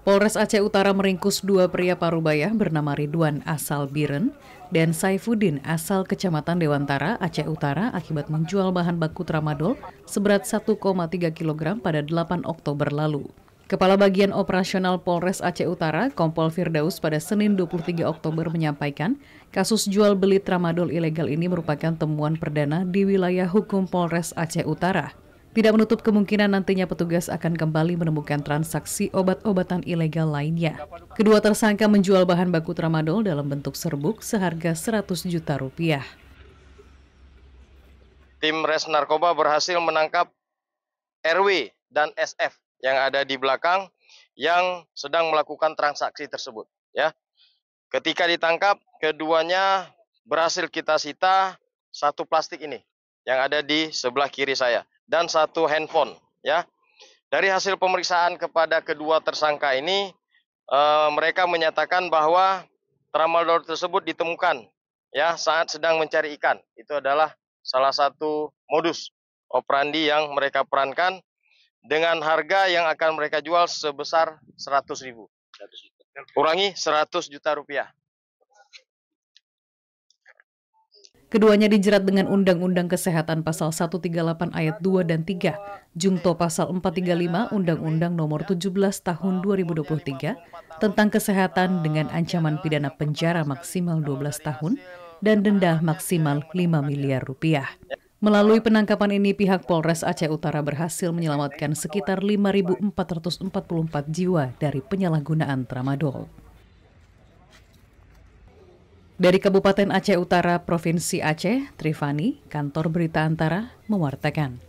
Polres Aceh Utara meringkus dua pria Parubaya bernama Ridwan asal Biren dan Saifuddin asal Kecamatan Dewantara, Aceh Utara akibat menjual bahan baku tramadol seberat 1,3 kg pada 8 Oktober lalu. Kepala Bagian Operasional Polres Aceh Utara, Kompol Firdaus pada Senin 23 Oktober menyampaikan, kasus jual beli tramadol ilegal ini merupakan temuan perdana di wilayah hukum Polres Aceh Utara. Tidak menutup kemungkinan nantinya petugas akan kembali menemukan transaksi obat-obatan ilegal lainnya. Kedua tersangka menjual bahan baku tramadol dalam bentuk serbuk seharga 100 juta rupiah. Tim Res Narkoba berhasil menangkap RW dan SF yang ada di belakang yang sedang melakukan transaksi tersebut. Ya, ketika ditangkap, keduanya berhasil kita sita satu plastik ini yang ada di sebelah kiri saya dan satu handphone. Ya, dari hasil pemeriksaan kepada kedua tersangka ini, mereka menyatakan bahwa tramadol tersebut ditemukan ya saat sedang mencari ikan. Itu adalah salah satu modus operandi yang mereka perankan dengan harga yang akan mereka jual sebesar 100.000. Kurangi 100 juta rupiah. Keduanya dijerat dengan Undang-Undang Kesehatan Pasal 138 Ayat 2 dan 3, Jungto Pasal 435 Undang-Undang Nomor 17 Tahun 2023 tentang kesehatan dengan ancaman pidana penjara maksimal 12 tahun dan denda maksimal 5 miliar rupiah. Melalui penangkapan ini, pihak Polres Aceh Utara berhasil menyelamatkan sekitar 5.444 jiwa dari penyalahgunaan tramadol. Dari Kabupaten Aceh Utara, Provinsi Aceh, Trifani, Kantor Berita Antara, mewartakan.